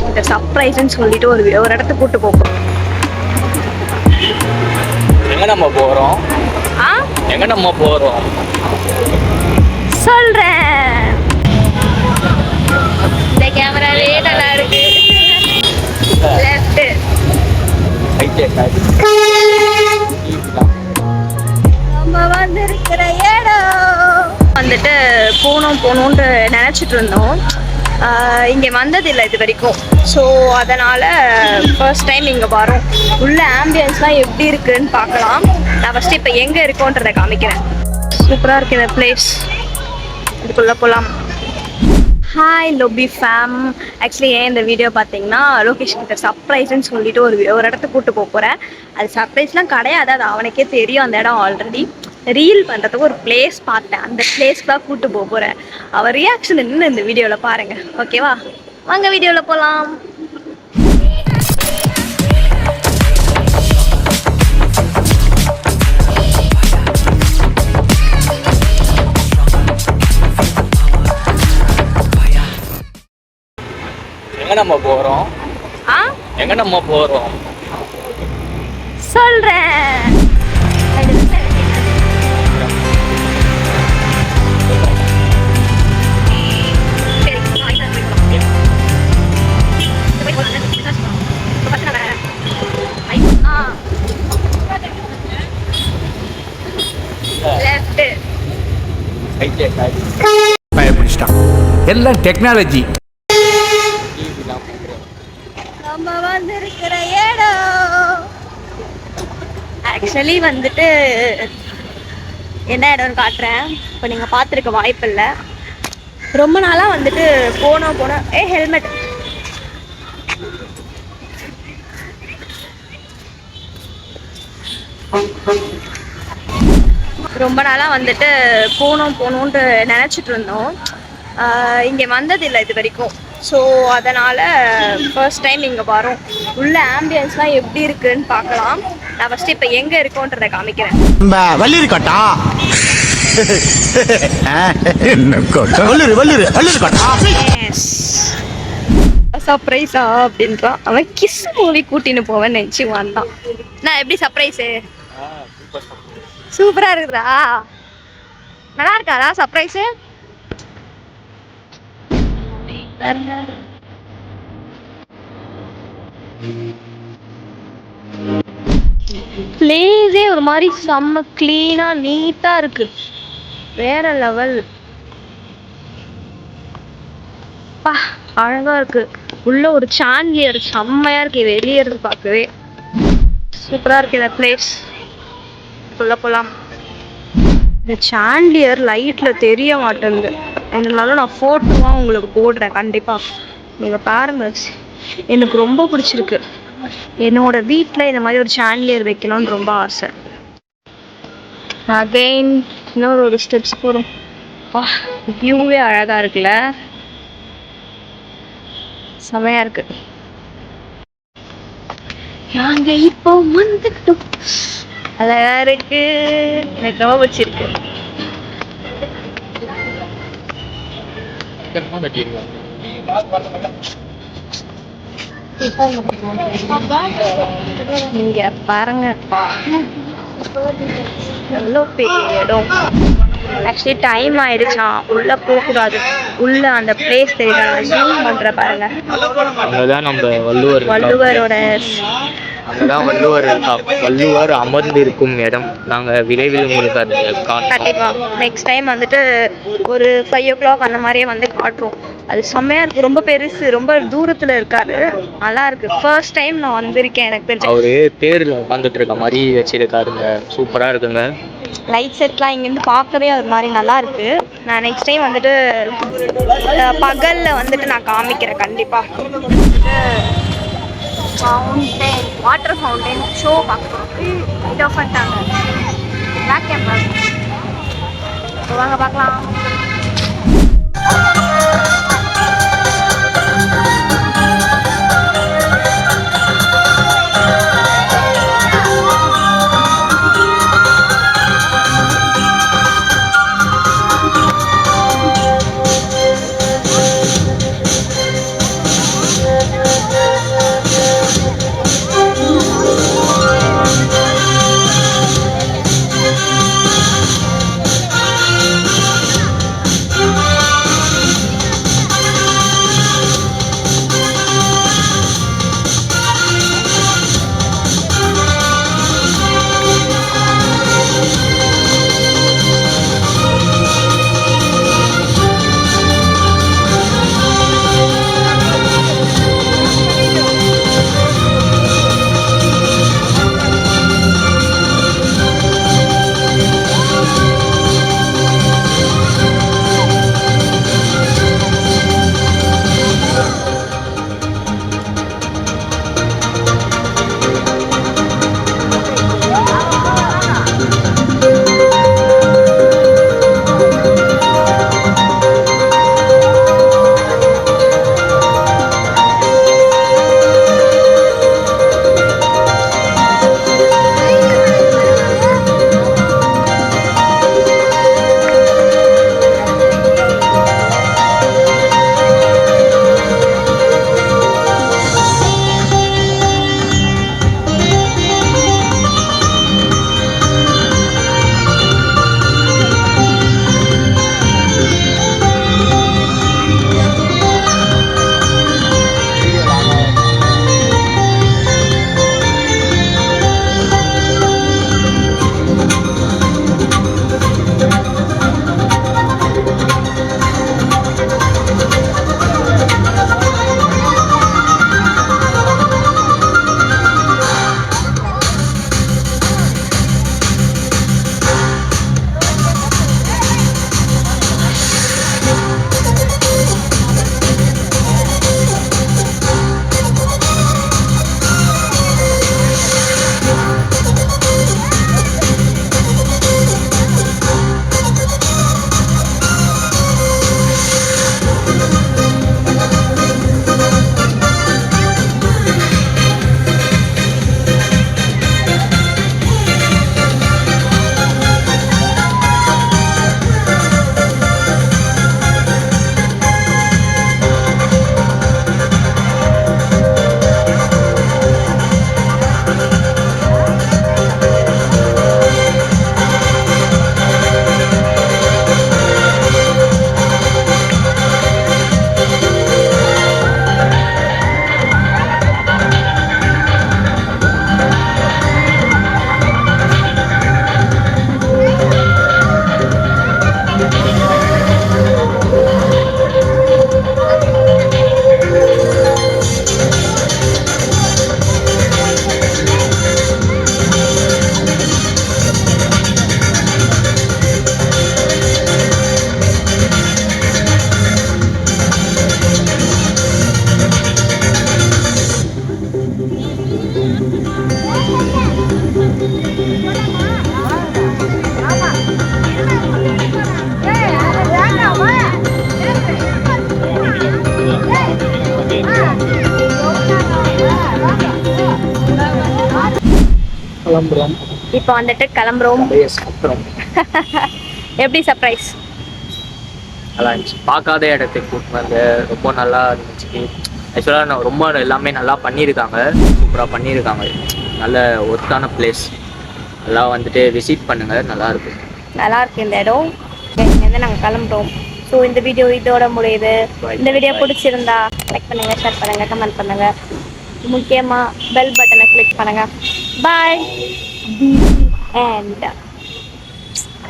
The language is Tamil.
கிட்ட சர்ப்ரைஸ்ன்னு சொல்லிட்டு ஒரு இடத்துக்கு கூட்டு போகிறோம். எங்க நம்ம போறோம்? எங்க நம்ம போறோம் சொல்றேன். இந்த கேமராவே நல்லா இருக்கு. லெஃப்ட் நம்ம வந்திருக்கிற இடம் வந்துட்டு போகணும்னு நினச்சிட்டு இருந்தோம். இங்கே வந்ததில்லை இது வரைக்கும். ஸோ அதனால் ஃபர்ஸ்ட் டைம் இங்கே வரோம். உள்ள ஆம்பியன்ஸ்லாம் எப்படி இருக்குன்னு பார்க்கலாம். நான் ஃபஸ்ட்டு இப்போ எங்கே இருக்கோன்றதை காமிக்கிறேன். சூப்பராக இருக்கு இந்த பிளேஸ். இதுக்குள்ளே போகலாம். Hi lobby fame. ஆக்சுவலி ஏன் இந்த வீடியோ பார்த்தீங்கன்னா, லோகேஷ் கிட்ட சர்ப்ரைஸ்ன்னு சொல்லிட்டு ஒரு இடத்துக்கு கூப்பிட்டு போகிறேன். அது சர்ப்ரைஸ்லாம் கிடையாது, அது அவனுக்கே தெரியும். அந்த இடம் ஆல்ரெடி ரீல் பண்ணுறதுக்கு ஒரு பிளேஸ் பார்த்தேன். அந்த பிளேஸ்க்கு தான் கூப்பிட்டு போகிறேன். அவர் ரியாக்ஷன் இன்னும் இந்த வீடியோவில் பாருங்கள். ஓகேவா, வாங்க வீடியோவில் போகலாம். எங்க நம்ம போறோம்? எங்க நம்ம போறோம் சொல்றேன். எல்லாம் டெக்னாலஜி. நம்ம வந்திருக்கிற இடம் ஆக்சுவலி வந்துட்டு என்ன இடம்னு காட்டுறேன். இப்போ நீங்கள் பார்த்துருக்க வாய்ப்பு இல்லை. ரொம்ப நாளாக வந்துட்டு போனோம். ஹெல்மெட் ரொம்ப நாளாக வந்துட்டு போகணுன்ட்டு நினச்சிட்டு இருந்தோம். இங்கே வந்ததில்லை இது வரைக்கும். ஸோ அதனால் ஃபர்ஸ்ட் டைம் இங்கே வரோம். உள்ள ஆம்பியன்ஸ்லாம் எப்படி இருக்குன்னு பார்க்கலாம். நான் ஃபஸ்ட்டு இப்போ எங்கே இருக்கோன்றதை காமிக்கிறேன். சர்ப்ரைஸா அப்படின்றான் அவன். கிஸ் மூவி கூட்டின்னு போவேன்னு நினச்சி வந்தான். நான் எப்படி சர்ப்ரைஸு? சூப்பராக இருக்குதா? நல்லா இருக்காதா சர்ப்ரைஸு? பிளேஸே ஒரு மாதிரி செம்ம கிளீனா நீட்டா இருக்கு. வேற லெவல். அழகா இருக்கு. உள்ள ஒரு சாண்டிலியர் செம்மையா இருக்கு. வெளியே இருந்து பார்க்கவே சூப்பரா இருக்கு இந்த பிளேஸ். உள்ள போலாம். இந்த சாண்டிலியர் லைட்ல தெரிய மாட்டேங்குது. என்னாலும் நான் ஃபோட்டோவா உங்களுக்கு போடுறேன் கண்டிப்பா. நீங்க பாருங்க, எனக்கு ரொம்ப பிடிச்சிருக்கு. என்னோட வீட்டில் இந்த மாதிரி ஒரு சாண்டிலியர் வைக்கணும்னு ரொம்ப ஆசை. அகைன் இன்னொரு ஒரு ஸ்டெப்ஸ் போகிறோம். வியூவே அழகா இருக்குல்ல, செமையா இருக்கு. நாங்க இப்போ வந்துட்டோம். அழகா இருக்கு. எனக்கு ரொம்ப பிடிச்சிருக்கு. இங்க பாருங்க எவ்வளோ பெரிய இடம். ஆக்சுவலி டைம் ஆயிடுச்சான், உள்ள போகக்கூடாது. உள்ள அந்த பிளேஸ் தெரியுது, ஜூம் பண்ற பாருங்க. அங்கதான் நம்ம வள்ளுவரோட அங்கதான் வள்ளுவர் அமர்ந்து இருக்கும் இடம். நாங்க விரைவில் உங்களுக்கு கண்டிப்பா நெக்ஸ்ட் டைம் வந்துட்டு ஒரு 5 o'clock அந்த மாதிரியே வந்து காட்டுறோம். அது செம்மையா இருக்கு. ரொம்ப பெருசு, ரொம்ப தூரத்துல இருக்காரு. நல்லா இருக்கு. ஃபர்ஸ்ட் டைம் நான் வந்திருக்கேன். எனக்கு தெரிஞ்சு அவரு தேர்ல உட்காந்துட்டு இருக்க மாதிரி வச்சிருக்காருங்க. சூப்பரா இருக்குங்க. லைட் செட்லாம் இங்கேருந்து பார்க்கவே ஒரு மாதிரி நல்லா இருக்கு. நான் நெக்ஸ்ட் டைம் வந்துட்டு பகல்ல வந்துட்டு நான் காமிக்கிறேன் கண்டிப்பா. ஃபவுண்டைன், வாட்டர் ஃபவுண்டைன் ஷோ பார்க்குறோம். இதை பண்ணிட்டாங்க பேக் கேமரா. வாங்க பார்க்கலாம். கிளம்புறோம். இப்போ வந்துட்டு கிளம்புறோம். சாப்பிட்றோம். எப்படி சர்ப்ரைஸ்? நல்லா இருந்துச்சு. பார்க்காத இடத்துக்கு கூப்பிட்டு வந்து ரொம்ப நல்லா இருந்துச்சு. ஆக்சுவலாக நான் ரொம்ப எல்லாமே நல்லா பண்ணியிருக்காங்க, சூப்பராக பண்ணியிருக்காங்க. நல்ல ஒர்த்தான பிளேஸ். எல்லாம் வந்துட்டு விசிட் பண்ணுங்கள், நல்லாயிருக்கும். நல்லா இருக்கு இந்த இடம். இங்கேருந்து நாங்கள் கிளம்புறோம். ஸோ இந்த வீடியோ இதோட முடியுது. இந்த வீடியோ பிடிச்சிருந்தா லைக் பண்ணுங்க, ஷேர் பண்ணுங்க, கமெண்ட் பண்ணுங்க. முக்கியமாக பெல் பட்டனை கிளிக் பண்ணுங்க. பாய். அண்ட்